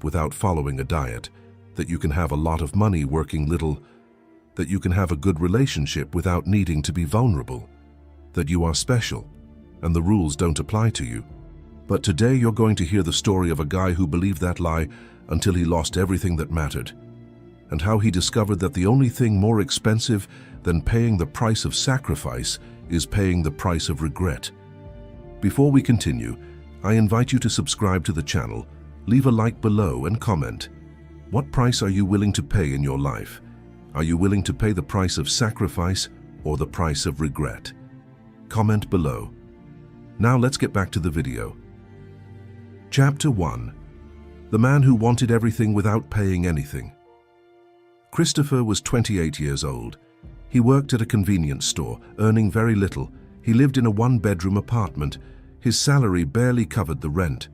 without following a diet, that you can have a lot of money working little, that you can have a good relationship without needing to be vulnerable, that you are special and the rules don't apply to you. But today you're going to hear the story of a guy who believed that lie until he lost everything that mattered, and how he discovered that the only thing more expensive than paying the price of sacrifice is paying the price of regret. Before we continue, I invite you to subscribe to the channel, leave a like below and comment. What price are you willing to pay in your life? Are you willing to pay the price of sacrifice or the price of regret? Comment below. Now let's get back to the video. Chapter 1. The man who wanted everything without paying anything. Christopher was 28 years old. He worked at a convenience store, earning very little. He lived in a one-bedroom apartment. His salary barely covered the rent.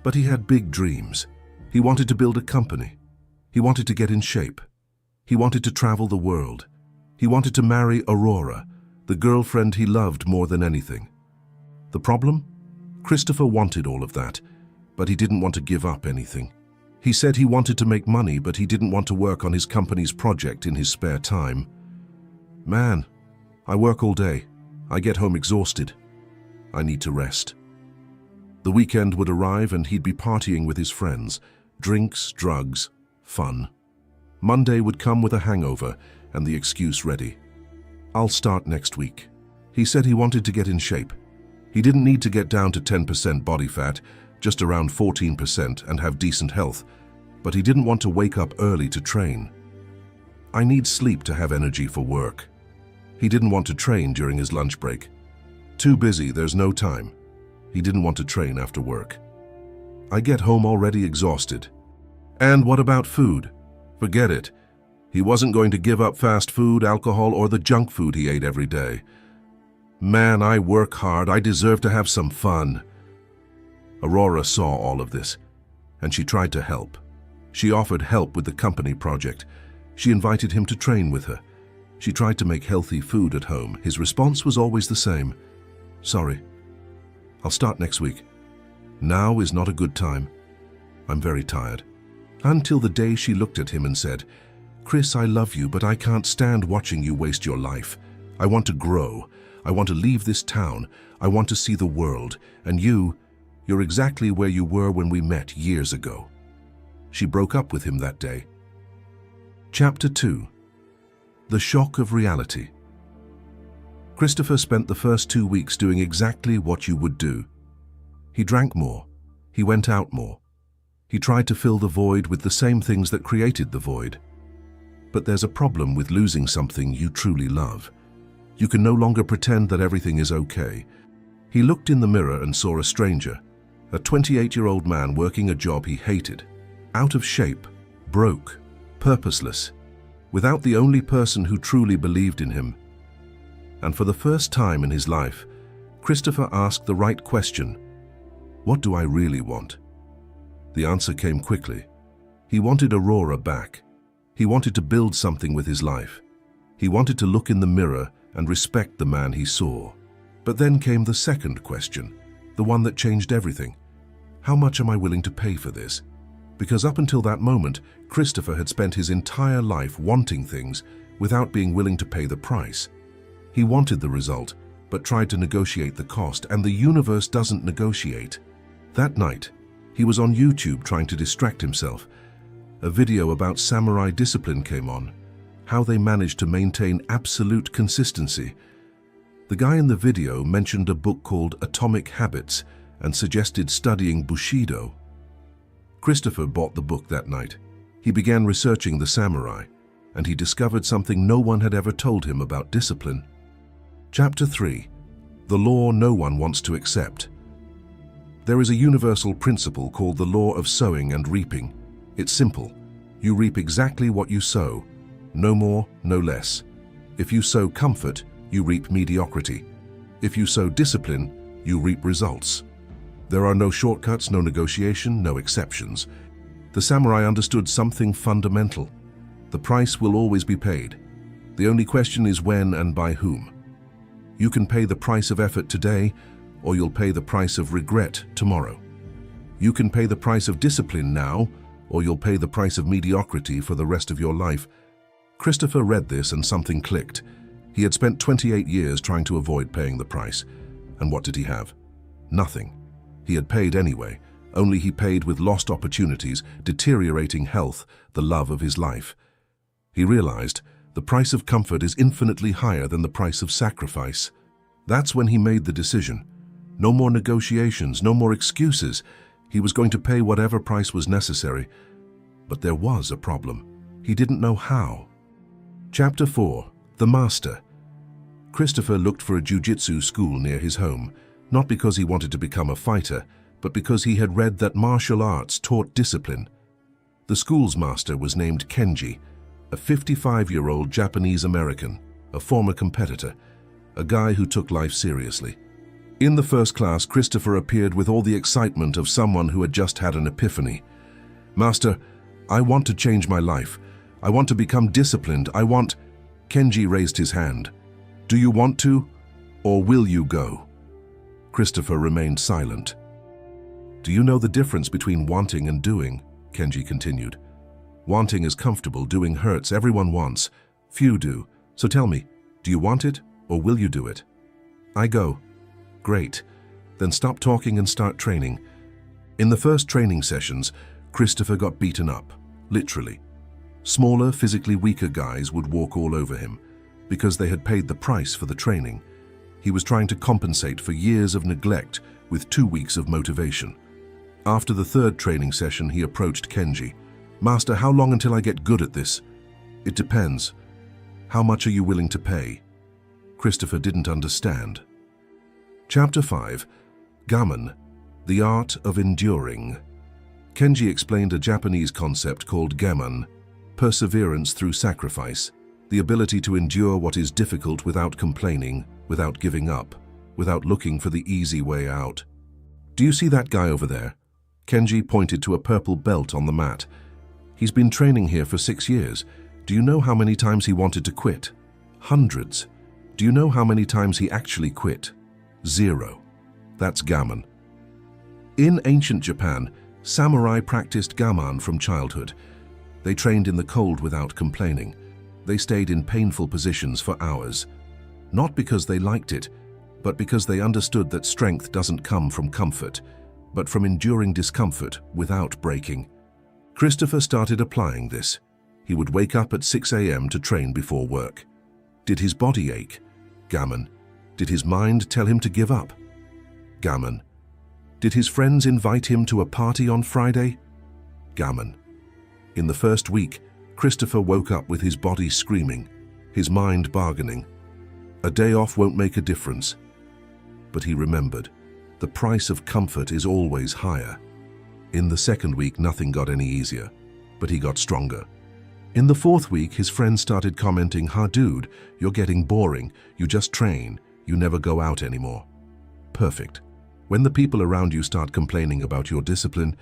But he had big dreams. He wanted to build a company. He wanted to get in shape. He wanted to travel the world. He wanted to marry Aurora, the girlfriend he loved more than anything. The problem? Christopher wanted all of that, but he didn't want to give up anything. He said he wanted to make money, but he didn't want to work on his company's project in his spare time. Man, I work all day. I get home exhausted. I need to rest. The weekend would arrive and he'd be partying with his friends. Drinks, drugs, fun. Monday would come with a hangover and the excuse ready. I'll start next week. He said he wanted to get in shape. He didn't need to get down to 10% body fat, just around 14%, and have decent health, but he didn't want to wake up early to train. I need sleep to have energy for work. He didn't want to train during his lunch break. Too busy, there's no time. He didn't want to train after work. I get home already exhausted. And what about food? Forget it. He wasn't going to give up fast food, alcohol, or the junk food he ate every day. Man, I work hard. I deserve to have some fun. Aurora saw all of this, and she tried to help. She offered help with the company project. She invited him to train with her. She tried to make healthy food at home. His response was always the same. Sorry. I'll start next week. Now is not a good time. I'm very tired. Until the day she looked at him and said, Chris, I love you, but I can't stand watching you waste your life. I want to grow. I want to leave this town. I want to see the world. And you're exactly where you were when we met years ago. She broke up with him that day. Chapter 2. The shock of reality. Christopher spent the first 2 weeks doing exactly what you would do. He drank more. He went out more. He tried to fill the void with the same things that created the void. But there's a problem with losing something you truly love. You can no longer pretend that everything is okay. He looked in the mirror and saw a stranger, a 28-year-old man working a job he hated, out of shape, broke, purposeless, without the only person who truly believed in him. And for the first time in his life, Christopher asked the right question. What do I really want? The answer came quickly. He wanted Aurora back. He wanted to build something with his life. He wanted to look in the mirror and respect the man he saw. But then came the second question, the one that changed everything. How much am I willing to pay for this? Because up until that moment, Christopher had spent his entire life wanting things without being willing to pay the price. He wanted the result, but tried to negotiate the cost, and the universe doesn't negotiate. That night, he was on YouTube trying to distract himself. A video about samurai discipline came on, how they managed to maintain absolute consistency. The guy in the video mentioned a book called Atomic Habits and suggested studying Bushido. Christopher bought the book that night. He began researching the samurai, and he discovered something no one had ever told him about discipline. Chapter 3. The law no one wants to accept. There is a universal principle called the law of sowing and reaping. It's simple. You reap exactly what you sow. No more, no less. If you sow comfort, you reap mediocrity. If you sow discipline, you reap results. There are no shortcuts, no negotiation, no exceptions. The samurai understood something fundamental. The price will always be paid. The only question is when and by whom. You can pay the price of effort today, or you'll pay the price of regret tomorrow. You can pay the price of discipline now, or you'll pay the price of mediocrity for the rest of your life. Christopher read this and something clicked. He had spent 28 years trying to avoid paying the price. And what did he have? Nothing. He had paid anyway, only he paid with lost opportunities, deteriorating health, the love of his life. He realized the price of comfort is infinitely higher than the price of sacrifice. That's when he made the decision. No more negotiations, no more excuses. He was going to pay whatever price was necessary. But there was a problem. He didn't know how. Chapter 4. The Master. Christopher looked for a jiu-jitsu school near his home, not because he wanted to become a fighter, but because he had read that martial arts taught discipline. The school's master was named Kenji, a 55-year-old Japanese-American, a former competitor, a guy who took life seriously. In the first class, Christopher appeared with all the excitement of someone who had just had an epiphany. "Master, I want to change my life. I want to become disciplined. Kenji raised his hand. "Do you want to, or will you go?" Christopher remained silent. "Do you know the difference between wanting and doing?" Kenji continued. "Wanting is comfortable, doing hurts. Everyone wants. Few do. So tell me, do you want it, or will you do it?" "I go." "Great. Then stop talking and start training." In the first training sessions, Christopher got beaten up, literally. Smaller, physically weaker guys would walk all over him, because they had paid the price for the training. He was trying to compensate for years of neglect with 2 weeks of motivation. After the third training session, he approached Kenji. "Master, how long until I get good at this?" "It depends. How much are you willing to pay?" Christopher didn't understand. Chapter 5. Gammon, the Art of Enduring. Kenji explained a Japanese concept called gammon, perseverance through sacrifice, the ability to endure what is difficult without complaining, without giving up, without looking for the easy way out. "Do you see that guy over there?" Kenji pointed to a purple belt on the mat. "He's been training here for 6 years. Do you know how many times he wanted to quit? Hundreds. Do you know how many times he actually quit? 0. That's gammon. In ancient Japan, samurai practiced gammon from childhood. They trained in the cold without complaining. They stayed in painful positions for hours. Not because they liked it, but because they understood that strength doesn't come from comfort, but from enduring discomfort without breaking. Christopher started applying this. He would wake up at 6 a.m. to train before work. Did his body ache? Gammon. Did his mind tell him to give up? Gammon. Did his friends invite him to a party on Friday? Gammon. In the first week, Christopher woke up with his body screaming, his mind bargaining. A day off won't make a difference. But he remembered, the price of comfort is always higher. In the second week, nothing got any easier, but he got stronger. In the fourth week, his friends started commenting, "Ha dude, you're getting boring. You just train. You never go out anymore." Perfect. When the people around you start complaining about your discipline,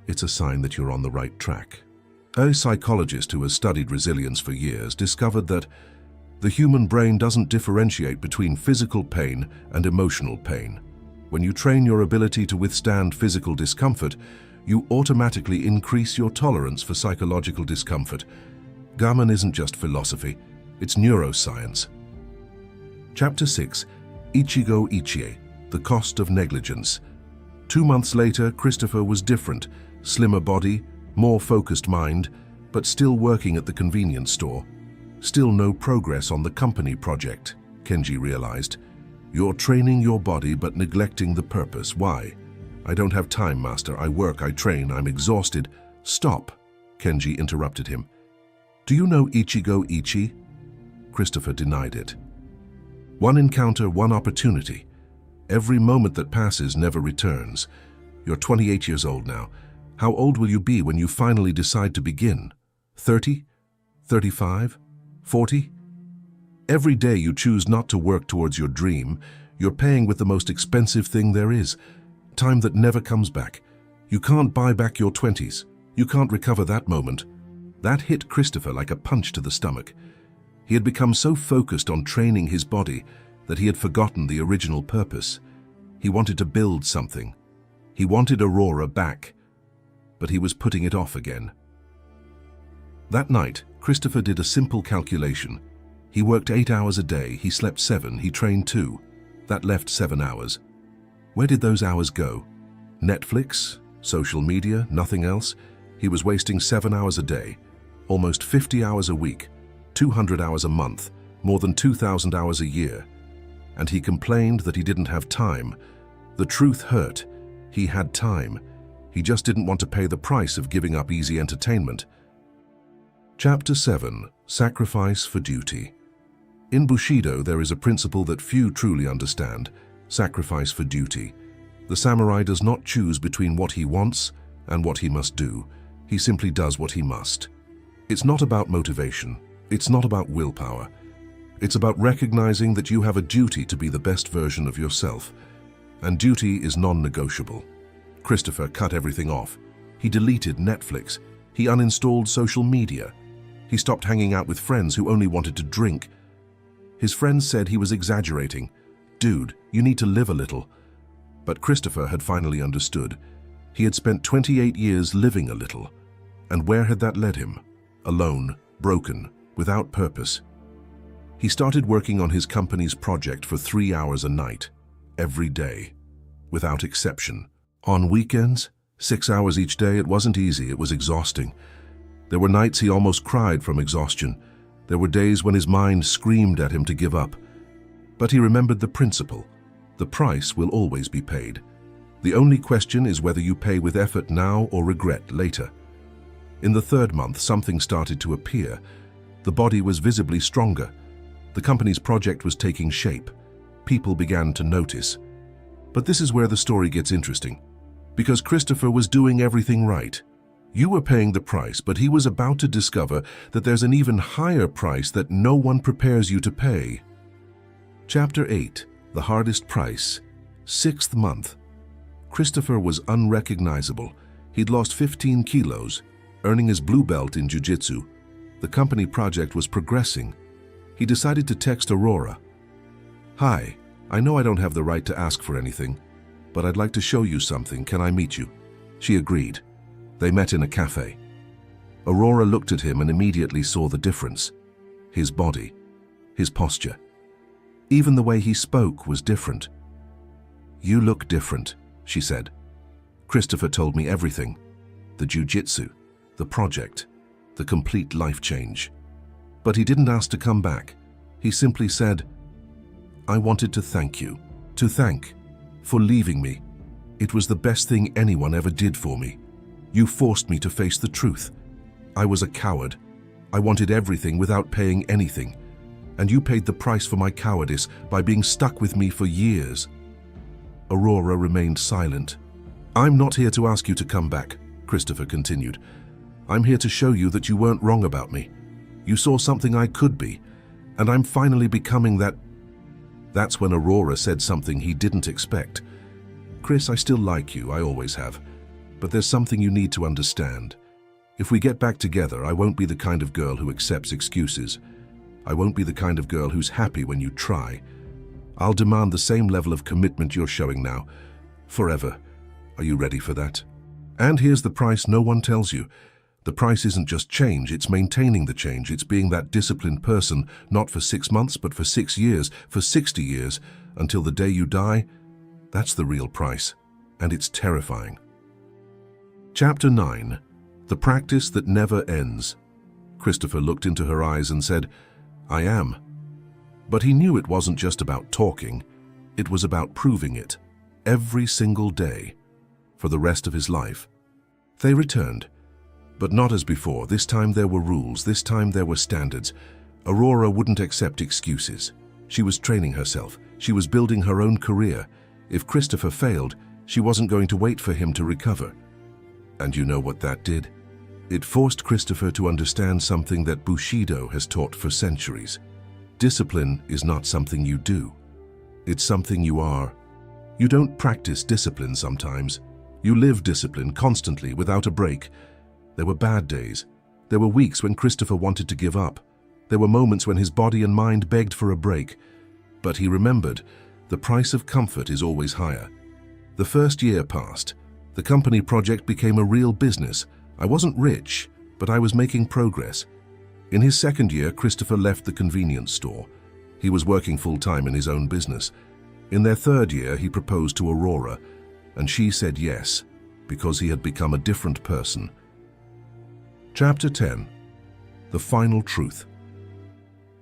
it's a sign that you're on the right track. A psychologist who has studied resilience for years discovered that the human brain doesn't differentiate between physical pain and emotional pain. When you train your ability to withstand physical discomfort, you automatically increase your tolerance for psychological discomfort. Gammon isn't just philosophy, it's neuroscience. Chapter 6. Ichigo Ichie, the Cost of Negligence. 2 months later, Christopher was different, slimmer body, more focused mind, but still working at the convenience store. Still no progress on the company project, Kenji realized. "You're training your body but neglecting the purpose. Why?" "I don't have time, master. I work, I train, I'm exhausted." "Stop," Kenji interrupted him. "Do you know Ichigo Ichi?" Christopher denied it. One encounter, one opportunity. Every moment that passes never returns. You're 28 years old now. How old will you be when you finally decide to begin? 30? 35? 40? Every day you choose not to work towards your dream, you're paying with the most expensive thing there is. Time that never comes back. You can't buy back your 20s. You can't recover that moment. That hit Christopher like a punch to the stomach. He had become so focused on training his body that he had forgotten the original purpose. He wanted to build something. He wanted Aurora back. but he was putting it off again. That night, Christopher did a simple calculation. He worked 8 hours a day, he slept 7, he trained 2. That left 7 hours. Where did those hours go? Netflix? Social media? Nothing else? He was wasting 7 hours a day, almost 50 hours a week, 200 hours a month, more than 2,000 hours a year. And he complained that he didn't have time. The truth hurt. He had time. He just didn't want to pay the price of giving up easy entertainment. Chapter 7. Sacrifice for Duty. In Bushido, there is a principle that few truly understand: sacrifice for duty. The samurai does not choose between what he wants and what he must do. He simply does what he must. It's not about motivation. It's not about willpower. It's about recognizing that you have a duty to be the best version of yourself. And duty is non-negotiable. Christopher cut everything off. He deleted Netflix. He uninstalled social media. He stopped hanging out with friends who only wanted to drink. His friends said he was exaggerating. Dude, you need to live a little. But Christopher had finally understood. He had spent 28 years living a little. And where had that led him? Alone, broken, without purpose. He started working on his company's project for 3 hours a night, every day, without exception. On weekends, 6 hours each day. It wasn't easy, it was exhausting. There were nights he almost cried from exhaustion. There were days when his mind screamed at him to give up. But he remembered the principle. The price will always be paid. The only question is whether you pay with effort now or regret later. In the 3rd month, something started to appear. The body was visibly stronger. The company's project was taking shape. People began to notice. But this is where the story gets interesting. Because Christopher was doing everything right. You were paying the price, but he was about to discover that there's an even higher price that no one prepares you to pay. Chapter 8. The Hardest Price. 6th month. Christopher was unrecognizable. He'd lost 15 kilos, earning his blue belt in jiu-jitsu. The company project was progressing. He decided to text Aurora. "Hi, I know I don't have the right to ask for anything, but I'd like to show you something. Can I meet you?" She agreed. They met in a cafe. Aurora looked at him and immediately saw the difference. His body, his posture. Even the way he spoke was different. "You look different," she said. "Christopher told me everything. The jiu-jitsu, the project, the complete life change." But he didn't ask to come back. He simply said, "I wanted to thank you. To thank for leaving me. It was the best thing anyone ever did for me. You forced me to face the truth. I was a coward. I wanted everything without paying anything. And you paid the price for my cowardice by being stuck with me for years." Aurora remained silent. "I'm not here to ask you to come back," Christopher continued. "I'm here to show you that you weren't wrong about me. You saw something I could be, and I'm finally becoming that." That's when Aurora said something he didn't expect. "Chris, I still like you, I always have. But there's something you need to understand. If we get back together, I won't be the kind of girl who accepts excuses. I won't be the kind of girl who's happy when you try. I'll demand the same level of commitment you're showing now. Forever. Are you ready for that? And here's the price no one tells you. The price isn't just change, it's maintaining the change. It's being that disciplined person, not for 6 months, but for 6 years, for 60 years, until the day you die. That's the real price, and it's terrifying." Chapter 9. The Practice That Never Ends. Christopher looked into her eyes and said, "I am." But he knew it wasn't just about talking. It was about proving it, every single day, for the rest of his life. They returned. But not as before. This time there were rules. This time there were standards. Aurora wouldn't accept excuses. She was training herself. She was building her own career. If Christopher failed, she wasn't going to wait for him to recover. And you know what that did? It forced Christopher to understand something that Bushido has taught for centuries. Discipline is not something you do. It's something you are. You don't practice discipline sometimes. You live discipline constantly without a break. There were bad days. There were weeks when Christopher wanted to give up. There were moments when his body and mind begged for a break. But he remembered, the price of comfort is always higher. The first year passed. The company project became a real business. I wasn't rich, but I was making progress. In his second year, Christopher left the convenience store. He was working full-time in his own business. In their third year, he proposed to Aurora, and she said yes, because he had become a different person. Chapter 10. The Final Truth.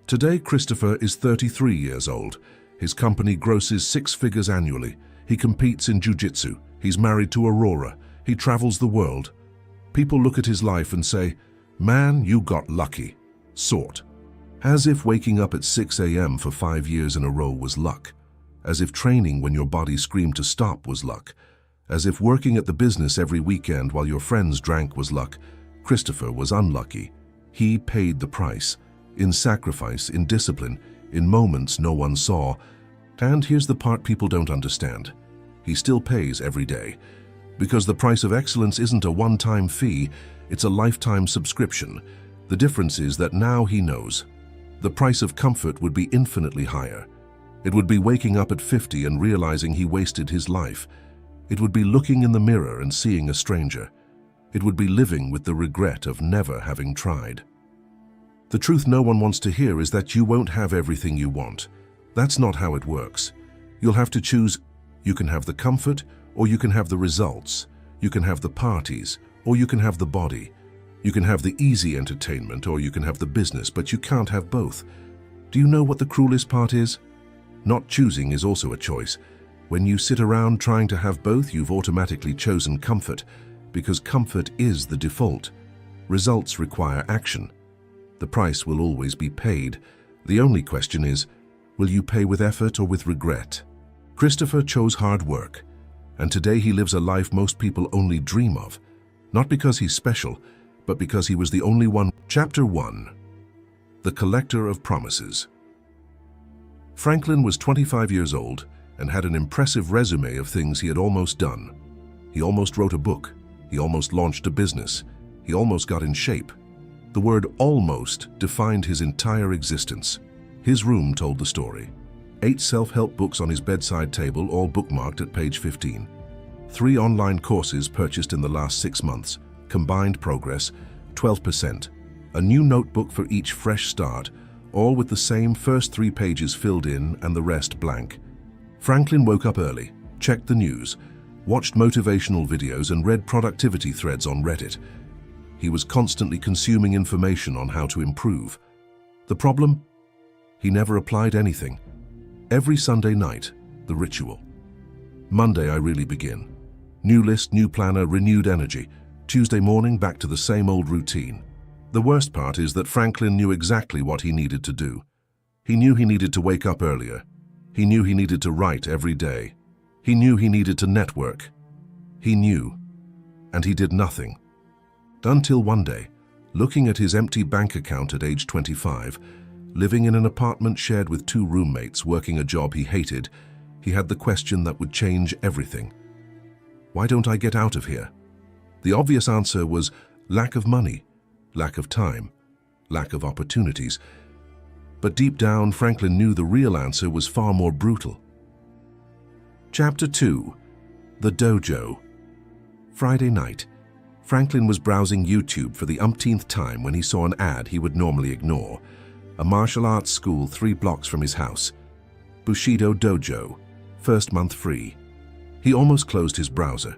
Today, Christopher is 33 years old. His company grosses 6 figures annually. He competes in jiu-jitsu. He's married to Aurora. He travels the world. People look at his life and say, "Man, you got lucky." Sort. As if waking up at 6 a.m. for 5 years in a row was luck. As if training when your body screamed to stop was luck. As if working at the business every weekend while your friends drank was luck. Christopher was unlucky. He paid the price. In sacrifice, in discipline, in moments no one saw. And here's the part people don't understand. He still pays every day. Because the price of excellence isn't a one-time fee, it's a lifetime subscription. The difference is that now he knows. The price of comfort would be infinitely higher. It would be waking up at 50 and realizing he wasted his life. It would be looking in the mirror and seeing a stranger. It would be living with the regret of never having tried. The truth no one wants to hear is that you won't have everything you want. That's not how it works. You'll have to choose. You can have the comfort, or you can have the results. You can have the parties, or you can have the body. You can have the easy entertainment, or you can have the business, but you can't have both. Do you know what the cruelest part is? Not choosing is also a choice. When you sit around trying to have both, you've automatically chosen comfort, because comfort is the default. Results require action. The price will always be paid. The only question is, will you pay with effort or with regret? Christopher chose hard work, and today he lives a life most people only dream of. Not because he's special, but because he was the only one. Chapter 1. The Collector of Promises. Franklin was 25 years old and had an impressive resume of things he had almost done. He almost wrote a book. He almost launched a business. He almost got in shape. The word almost defined his entire existence. His room told the story. 8 self-help books on his bedside table, all bookmarked at page 15. 3 online courses purchased in the last 6 months. Combined progress, 12%. A new notebook for each fresh start, all with the same first 3 pages filled in and the rest blank. Franklin woke up early, checked the news, watched motivational videos and read productivity threads on Reddit. He was constantly consuming information on how to improve. The problem? He never applied anything. Every Sunday night, the ritual. Monday, I really begin. New list, new planner, renewed energy. Tuesday morning, back to the same old routine. The worst part is that Franklin knew exactly what he needed to do. He knew he needed to wake up earlier. He knew he needed to write every day. He knew he needed to network. He knew, and he did nothing. Until one day, looking at his empty bank account at age 25, living in an apartment shared with 2 roommates working a job he hated, he had the question that would change everything. Why don't I get out of here? The obvious answer was lack of money, lack of time, lack of opportunities. But deep down, Franklin knew the real answer was far more brutal. Chapter 2. The Dojo. Friday night. Franklin was browsing YouTube for the umpteenth time when he saw an ad he would normally ignore. A martial arts school 3 blocks from his house. Bushido Dojo. First month free. He almost closed his browser.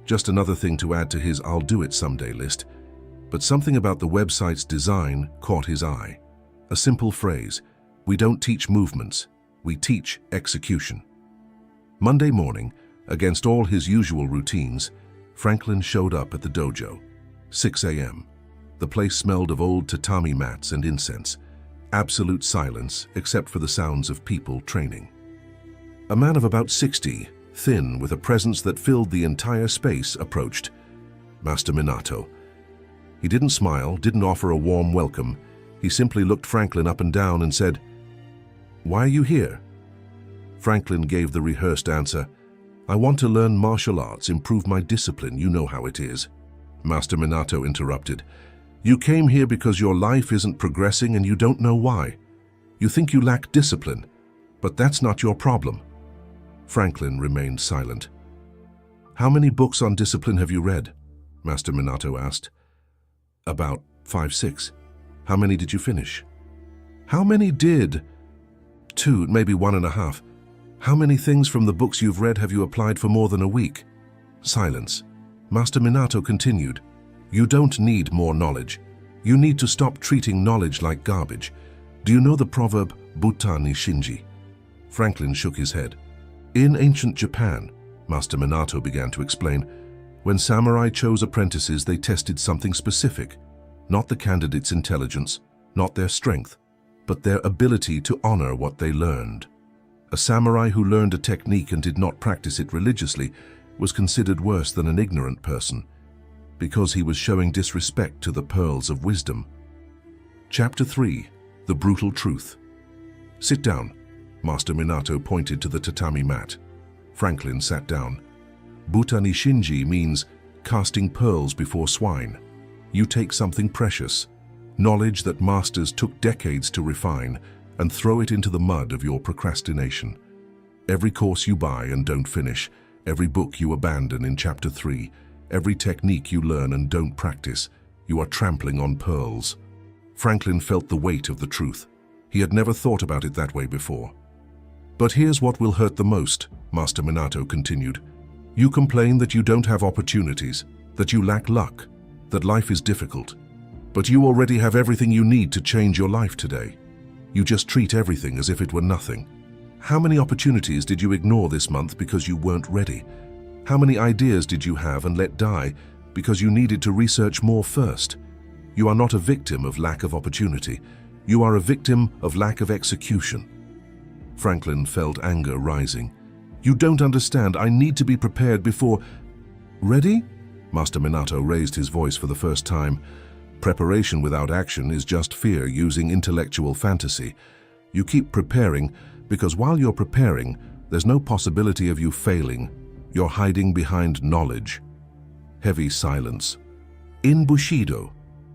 Just another thing to add to his I'll do it someday list. But something about the website's design caught his eye. A simple phrase, "We don't teach movements, we teach execution." Monday morning, against all his usual routines, Franklin showed up at the dojo. 6 a.m. The place smelled of old tatami mats and incense. Absolute silence except for the sounds of people training. A man of about 60, thin with a presence that filled the entire space, approached. Master Minato. He didn't smile, didn't offer a warm welcome. He simply looked Franklin up and down and said, "Why are you here?" Franklin gave the rehearsed answer, "I want to learn martial arts, improve my discipline, you know how it is." Master Minato interrupted. "You came here because your life isn't progressing and you don't know why. You think you lack discipline, but that's not your problem." Franklin remained silent. How many books on discipline have you read? Master Minato asked. About 5, 6. How many did you finish? How many did? 2, maybe 1.5. How many things from the books you've read have you applied for more than a week? Silence. Master Minato continued. You don't need more knowledge. You need to stop treating knowledge like garbage. Do you know the proverb, Butani Shinji? Franklin shook his head. In ancient Japan, Master Minato began to explain, when samurai chose apprentices, they tested something specific, not the candidate's intelligence, not their strength, but their ability to honor what they learned. A samurai who learned a technique and did not practice it religiously was considered worse than an ignorant person, because he was showing disrespect to the pearls of wisdom. Chapter 3. The Brutal Truth. Sit down. Master Minato pointed to the tatami mat. Franklin sat down. Butani Shinji means casting pearls before swine. You take something precious, knowledge that masters took decades to refine, and throw it into the mud of your procrastination. Every course you buy and don't finish, every book you abandon in Chapter 3, every technique you learn and don't practice, you are trampling on pearls. Franklin felt the weight of the truth. He had never thought about it that way before. But here's what will hurt the most, Master Minato continued. You complain that you don't have opportunities, that you lack luck, that life is difficult. But you already have everything you need to change your life today. You just treat everything as if it were nothing. How many opportunities did you ignore this month because you weren't ready? How many ideas did you have and let die because you needed to research more first? You are not a victim of lack of opportunity. You are a victim of lack of execution. Franklin felt anger rising. You don't understand. I need to be prepared before... Ready? Master Minato raised his voice for the first time. Preparation without action is just fear using intellectual fantasy. You keep preparing because while you're preparing, there's no possibility of you failing. You're hiding behind knowledge. Heavy silence. In Bushido,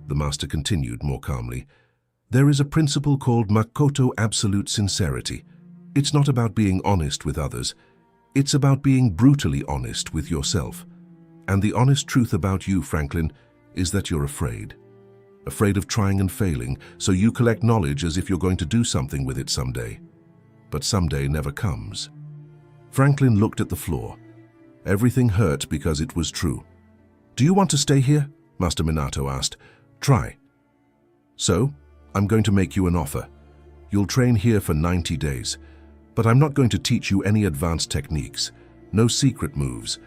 the master continued more calmly, there is a principle called Makoto absolute sincerity. It's not about being honest with others. It's about being brutally honest with yourself. And the honest truth about you, Franklin, is that you're afraid. Afraid of trying and failing, so you collect knowledge as if you're going to do something with it someday. But someday never comes. Franklin looked at the floor. Everything hurt because it was true. Do you want to stay here? Master Minato asked. Try. So, I'm going to make you an offer. You'll train here for 90 days. But I'm not going to teach you any advanced techniques. No secret moves.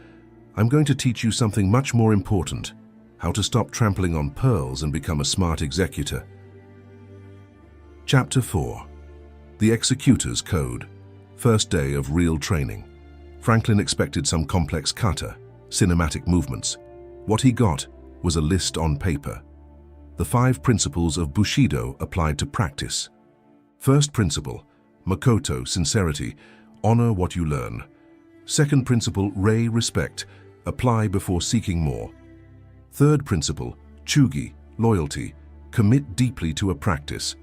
I'm going to teach you something much more important. How to stop trampling on pearls and become a smart executor. Chapter 4. The Executor's Code. First day of real training. Franklin expected some complex kata, cinematic movements. What he got was a list on paper. The 5 principles of Bushido applied to practice. First principle, Makoto, sincerity, honor what you learn. Second principle, Rei, respect, apply before seeking more. Third principle, Chugi, loyalty, commit deeply to a practice.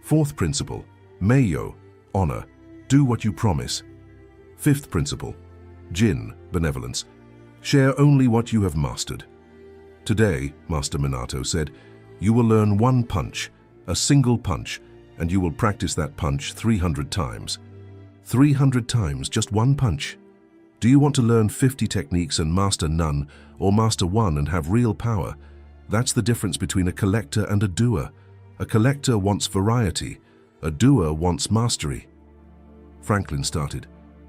Fourth principle, Meiyo, honor, do what you promise. Fifth principle, Jin, benevolence, share only what you have mastered. Today, Master Minato said, you will learn one punch, a single punch, and you will practice that punch 300 times. 300 times, just one punch. Do you want to learn 50 techniques and master none, or master one and have real power? That's the difference between a collector and a doer. A collector wants variety. A doer wants mastery. Franklin started.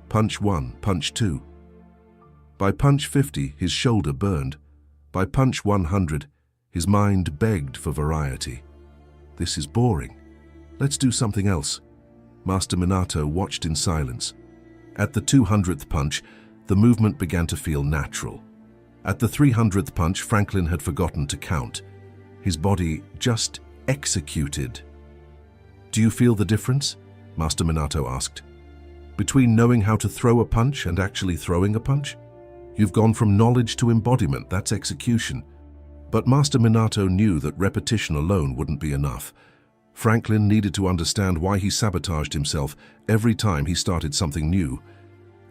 Punch 1, punch 2. By punch 50, his shoulder burned. By punch 100, his mind begged for variety. This is boring. Let's do something else. Master Minato watched in silence. At the 200th punch, the movement began to feel natural. At the 300th punch, Franklin had forgotten to count. His body just executed. Do you feel the difference? Master Minato asked. Between knowing how to throw a punch and actually throwing a punch? You've gone from knowledge to embodiment, that's execution. But Master Minato knew that repetition alone wouldn't be enough. Franklin needed to understand why he sabotaged himself every time he started something new.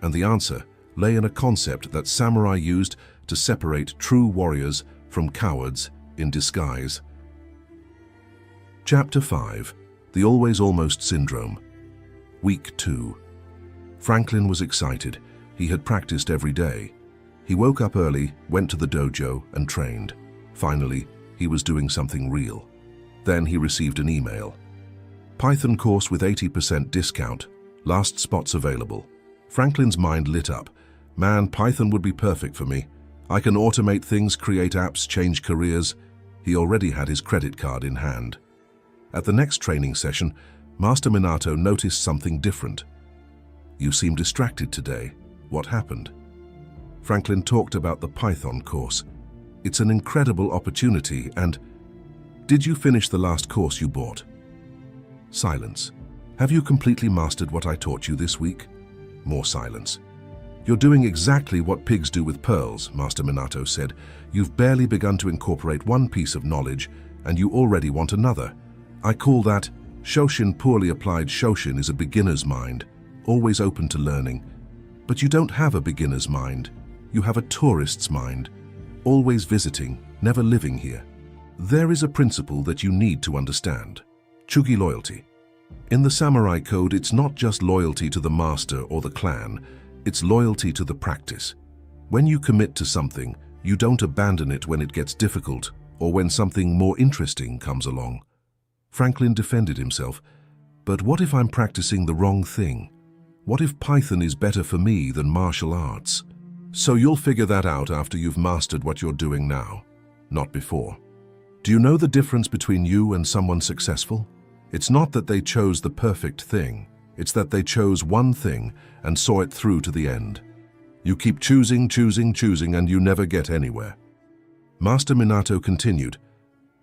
And the answer lay in a concept that samurai used to separate true warriors from cowards in disguise. Chapter 5. The Always Almost Syndrome. Week 2. Franklin was excited. He had practiced every day. He woke up early, went to the dojo, and trained. Finally, he was doing something real. Then he received an email. Python course with 80% discount. Last spots available. Franklin's mind lit up. Man, Python would be perfect for me. I can automate things, create apps, change careers. He already had his credit card in hand. At the next training session, Master Minato noticed something different. You seem distracted today. What happened? Franklin talked about the Python course. It's an incredible opportunity and... Did you finish the last course you bought? Silence. Have you completely mastered what I taught you this week? More silence. You're doing exactly what pigs do with pearls, Master Minato said. You've barely begun to incorporate one piece of knowledge, and you already want another. I call that Shoshin. Poorly applied Shoshin is a beginner's mind, always open to learning. But you don't have a beginner's mind. You have a tourist's mind, always visiting, never living here. There is a principle that you need to understand. Chugi loyalty. In the samurai code, it's not just loyalty to the master or the clan, it's loyalty to the practice. When you commit to something, you don't abandon it when it gets difficult or when something more interesting comes along. Franklin defended himself. But what if I'm practicing the wrong thing? What if Python is better for me than martial arts? So you'll figure that out after you've mastered what you're doing now, not before. Do you know the difference between you and someone successful? It's not that they chose the perfect thing. It's that they chose one thing and saw it through to the end. You keep choosing, and you never get anywhere. Master Minato continued.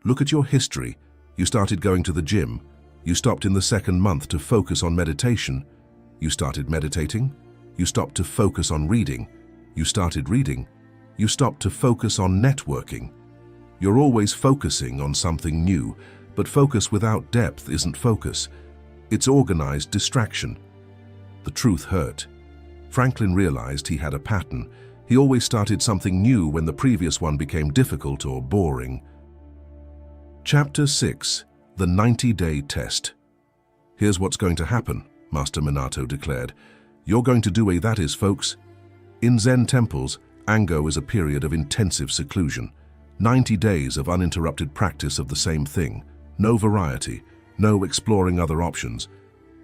Look at your history. You started going to the gym. You stopped in the second month to focus on meditation. You started meditating. You stopped to focus on reading. You started reading. You stopped to focus on networking. You're always focusing on something new, but focus without depth isn't focus. It's organized distraction. The truth hurt. Franklin realized he had a pattern. He always started something new when the previous one became difficult or boring. Chapter 6. The 90-Day Test. Here's what's going to happen, Master Minato declared. You're going to do a that is, folks. In Zen temples, Ango is a period of intensive seclusion. 90 days of uninterrupted practice of the same thing. No variety, no exploring other options,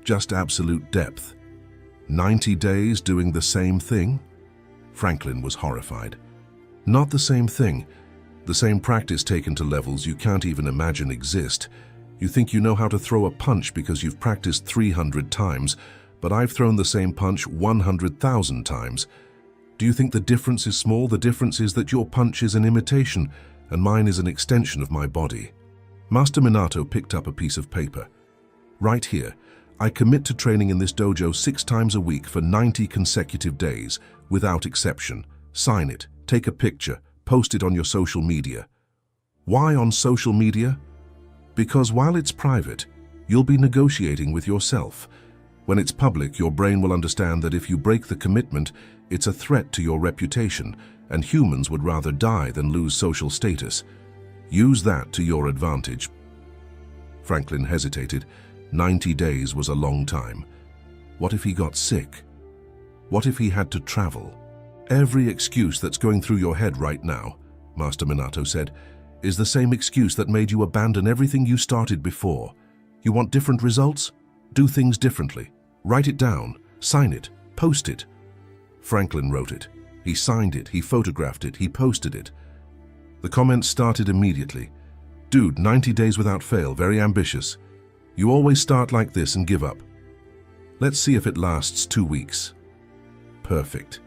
just absolute depth. 90 days doing the same thing? Franklin was horrified. Not the same thing. The same practice taken to levels you can't even imagine exist. You think you know how to throw a punch because you've practiced 300 times, but I've thrown the same punch 100,000 times. Do you think the difference is small? The difference is that your punch is an imitation, and mine is an extension of my body. Master Minato picked up a piece of paper. Right here, I commit to training in this dojo 6 times a week for 90 consecutive days, without exception. Sign it, take a picture, post it on your social media. Why on social media? Because while it's private, you'll be negotiating with yourself. When it's public, your brain will understand that if you break the commitment, it's a threat to your reputation, and humans would rather die than lose social status. Use that to your advantage. Franklin hesitated. 90 days was a long time. What if he got sick? What if he had to travel? Every excuse that's going through your head right now, Master Minato said, is the same excuse that made you abandon everything you started before. You want different results? Do things differently. Write it down, sign it, post it. Franklin wrote it. He signed it, he photographed it, he posted it. The comments started immediately. Dude, 90 days without fail, very ambitious. You always start like this and give up. Let's see if it lasts 2 weeks. Perfect.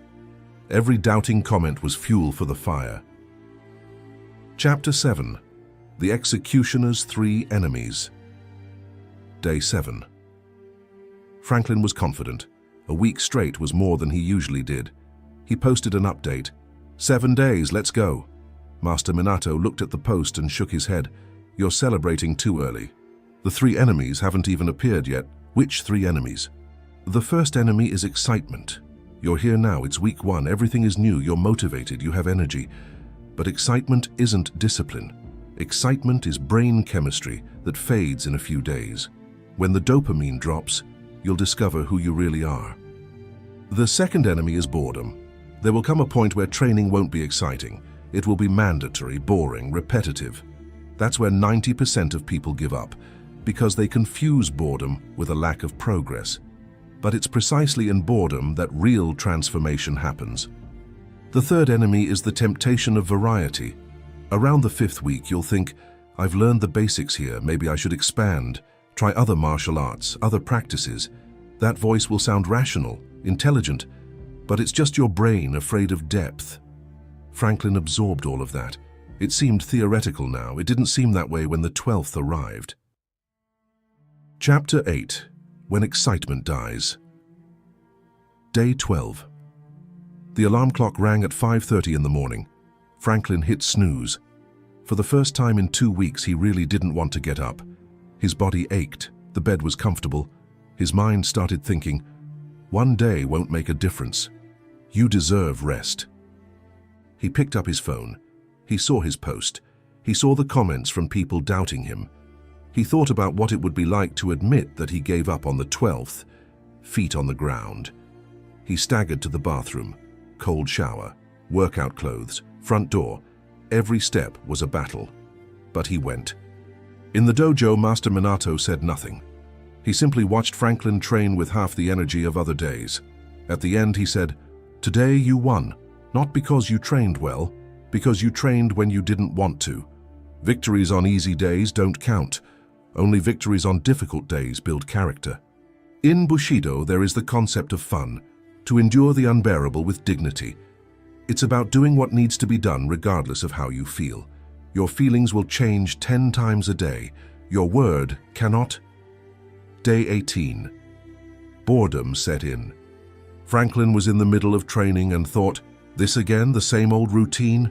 Every doubting comment was fuel for the fire. Chapter 7. The Executioner's 3 Enemies. Day 7. Franklin was confident. A week straight was more than he usually did. He posted an update. 7 days, let's go. Master Minato looked at the post and shook his head. You're celebrating too early. The 3 enemies haven't even appeared yet. Which 3 enemies? The first enemy is excitement. You're here now, it's week 1, everything is new, you're motivated, you have energy. But excitement isn't discipline. Excitement is brain chemistry that fades in a few days. When the dopamine drops, you'll discover who you really are. The second enemy is boredom. There will come a point where training won't be exciting. It will be mandatory, boring, repetitive. That's where 90% of people give up, because they confuse boredom with a lack of progress. But it's precisely in boredom that real transformation happens. The third enemy is the temptation of variety. Around the 5th week, you'll think, I've learned the basics here, maybe I should expand, try other martial arts, other practices. That voice will sound rational, intelligent, but it's just your brain afraid of depth. Franklin absorbed all of that. It seemed theoretical now. It didn't seem that way when the 12th arrived. Chapter 8. When Excitement Dies. Day 12. The alarm clock rang at 5:30 in the morning. Franklin hit snooze. For the first time in 2 weeks, he really didn't want to get up. His body ached, the bed was comfortable. His mind started thinking, one day won't make a difference. You deserve rest. He picked up his phone. He saw his post. He saw the comments from people doubting him. He thought about what it would be like to admit that he gave up on the 12th, feet on the ground. He staggered to the bathroom. Cold shower, workout clothes, front door. Every step was a battle. But he went. In the dojo, Master Minato said nothing. He simply watched Franklin train with half the energy of other days. At the end, he said, "Today you won, not because you trained well, because you trained when you didn't want to. Victories on easy days don't count. Only victories on difficult days build character." In Bushido, there is the concept of fun, to endure the unbearable with dignity. It's about doing what needs to be done regardless of how you feel. Your feelings will change 10 times a day. Your word cannot. Day 18. Boredom set in. Franklin was in the middle of training and thought, this again, the same old routine?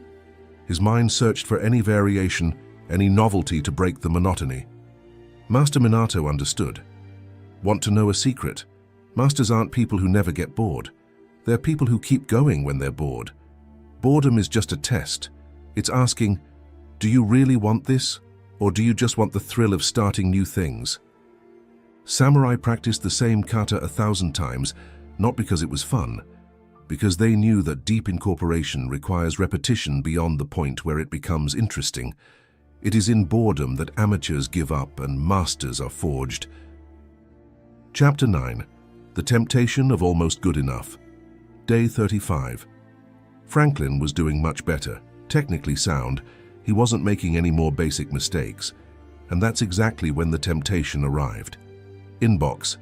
His mind searched for any variation, any novelty to break the monotony. Master Minato understood. Want to know a secret? Masters aren't people who never get bored. They're people who keep going when they're bored. Boredom is just a test. It's asking, do you really want this? Or do you just want the thrill of starting new things? Samurai practiced the same kata 1,000 times, not because it was fun, because they knew that deep incorporation requires repetition beyond the point where it becomes interesting. It is in boredom that amateurs give up and masters are forged. Chapter 9. The Temptation of Almost Good Enough. Day 35. Franklin was doing much better, technically sound. He wasn't making any more basic mistakes. And that's exactly when the temptation arrived. Inbox.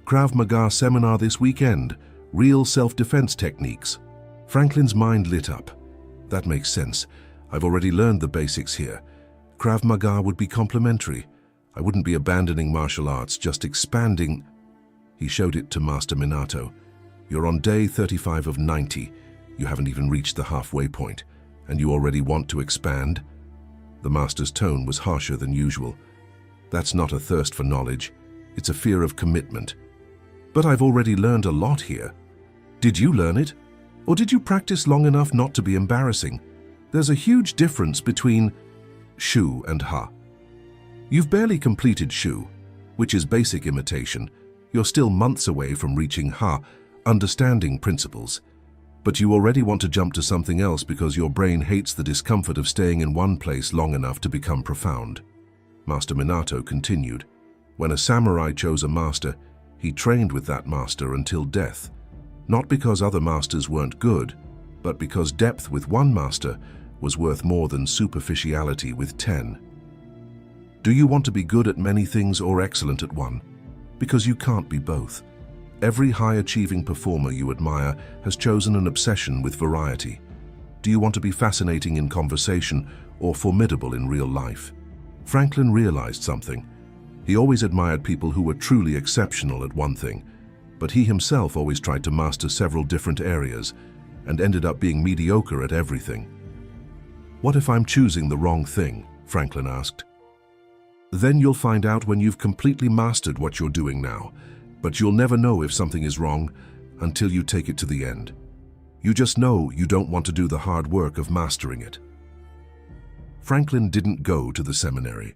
Krav Maga seminar this weekend. Real self-defense techniques. Franklin's mind lit up. That makes sense. I've already learned the basics here. Krav Maga would be complementary. I wouldn't be abandoning martial arts, just expanding. He showed it to Master Minato. You're on day 35 of 90. You haven't even reached the halfway point, and you already want to expand? The master's tone was harsher than usual. That's not a thirst for knowledge. It's a fear of commitment. But I've already learned a lot here. Did you learn it? Or did you practice long enough not to be embarrassing? There's a huge difference between Shu and Ha. You've barely completed Shu, which is basic imitation. You're still months away from reaching Ha, understanding principles. But you already want to jump to something else because your brain hates the discomfort of staying in one place long enough to become profound. Master Minato continued. When a samurai chose a master, he trained with that master until death. Not because other masters weren't good, but because depth with one master was worth more than superficiality with 10. Do you want to be good at many things or excellent at one? Because you can't be both. Every high-achieving performer you admire has chosen an obsession with variety. Do you want to be fascinating in conversation or formidable in real life? Franklin realized something. He always admired people who were truly exceptional at one thing, but he himself always tried to master several different areas and ended up being mediocre at everything. What if I'm choosing the wrong thing? Franklin asked. Then you'll find out when you've completely mastered what you're doing now, but you'll never know if something is wrong until you take it to the end. You just know you don't want to do the hard work of mastering it. Franklin didn't go to the seminary.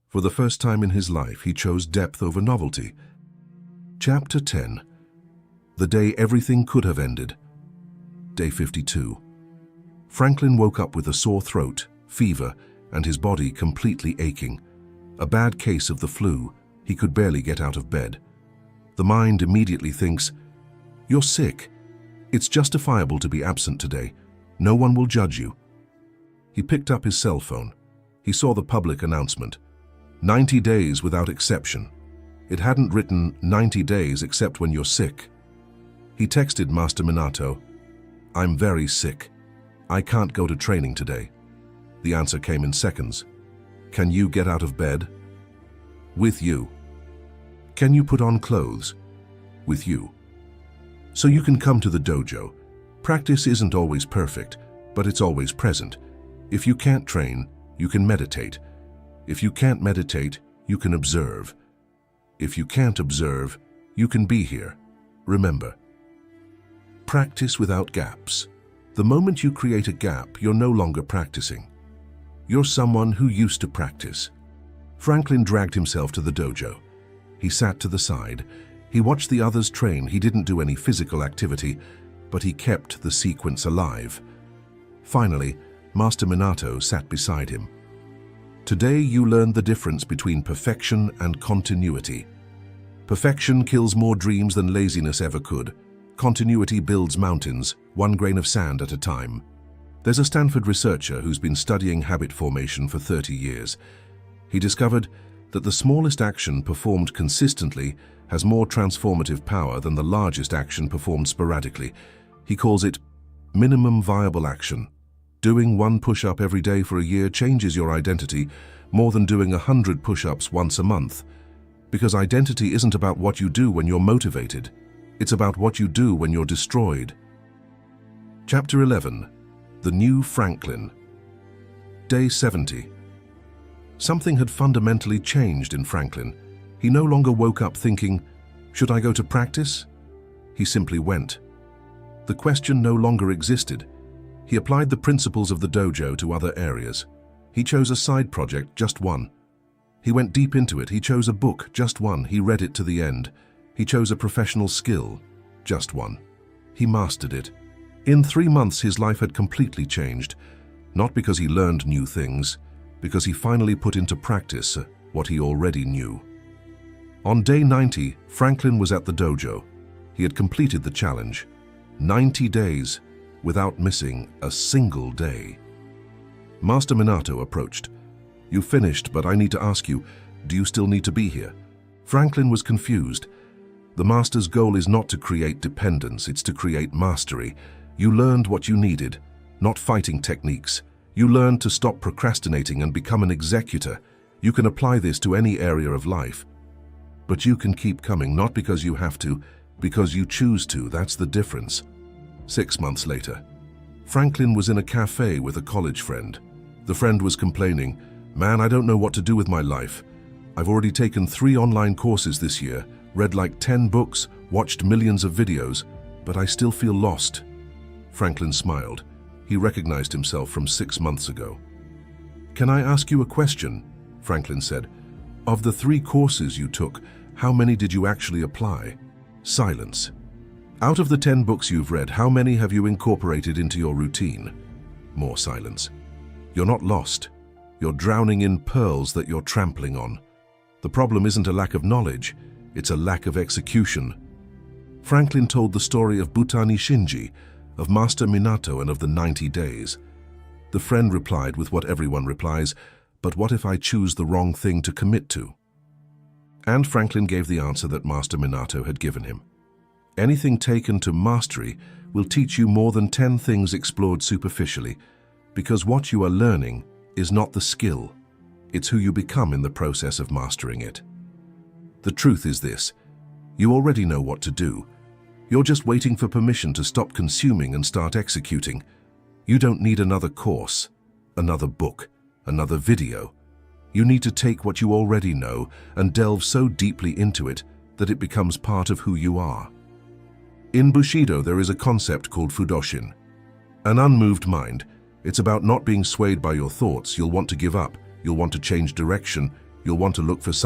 For the first time in his life, he chose depth over novelty. Chapter 10. The day everything could have ended. Day 52. Franklin woke up with a sore throat, fever, and his body completely aching. A bad case of the flu. He could barely get out of bed. The mind immediately thinks, "You're sick. It's justifiable to be absent today. No one will judge you." He picked up his cell phone. He saw the public announcement. 90 days without exception. It hadn't written 90 days except when you're sick. He texted Master Minato, "I'm very sick. I can't go to training today." The answer came in seconds. "Can you get out of bed?" "With you." "Can you put on clothes?" "With you." "So you can come to the dojo. Practice isn't always perfect, but it's always present. If you can't train, you can meditate. If you can't meditate, you can observe. If you can't observe, you can be here. Remember. Practice without gaps. The moment you create a gap, you're no longer practicing. You're someone who used to practice. Franklin dragged himself to the dojo. He sat to the side. He watched the others train. He didn't do any physical activity, but he kept the sequence alive. Finally, Master Minato sat beside him. "Today you learned the difference between perfection and continuity. Perfection kills more dreams than laziness ever could. Continuity builds mountains, one grain of sand at a time." There's a Stanford researcher who's been studying habit formation for 30 years. He discovered that the smallest action performed consistently has more transformative power than the largest action performed sporadically. He calls it minimum viable action. Doing one push-up every day for a year changes your identity more than doing 100 push-ups once a month. Because identity isn't about what you do when you're motivated. It's about what you do when you're destroyed. Chapter 11. The New Franklin. Day 70. Something had fundamentally changed in Franklin. He no longer woke up thinking, "Should I go to practice?" He simply went. The question no longer existed. He applied the principles of the dojo to other areas. He chose a side project, just one. He went deep into it. He chose a book, just one. He read it to the end. He chose a professional skill, just one. He mastered it. In 3 months, his life had completely changed. Not because he learned new things, because he finally put into practice what he already knew. On day 90, Franklin was at the dojo. He had completed the challenge. 90 days. Without missing a single day. Master Minato approached. "You finished, but I need to ask you, do you still need to be here?" Franklin was confused. The master's goal is not to create dependence, it's to create mastery. You learned what you needed, not fighting techniques. You learned to stop procrastinating and become an executor. You can apply this to any area of life. But you can keep coming, not because you have to, because you choose to. That's the difference. 6 months later, Franklin was in a cafe with a college friend. The friend was complaining, "Man, I don't know what to do with my life. I've already taken 3 online courses this year, read like 10 books, watched millions of videos, but I still feel lost." Franklin smiled. He recognized himself from 6 months ago. "Can I ask you a question?" Franklin said. "Of the 3 courses you took, how many did you actually apply?" Silence. "Out of the 10 books you've read, how many have you incorporated into your routine?" More silence. "You're not lost. You're drowning in pearls that you're trampling on. The problem isn't a lack of knowledge, it's a lack of execution." Franklin told the story of Butani Shinji, of Master Minato, and of the 90 days. The friend replied with what everyone replies, "But what if I choose the wrong thing to commit to?" And Franklin gave the answer that Master Minato had given him. Anything taken to mastery will teach you more than 10 things explored superficially, because what you are learning is not the skill, it's who you become in the process of mastering it. The truth is this: you already know what to do. You're just waiting for permission to stop consuming and start executing. You don't need another course, another book, another video. You need to take what you already know and delve so deeply into it that it becomes part of who you are. In Bushido, there is a concept called Fudoshin. An unmoved mind. It's about not being swayed by your thoughts. You'll want to give up. You'll want to change direction. You'll want to look for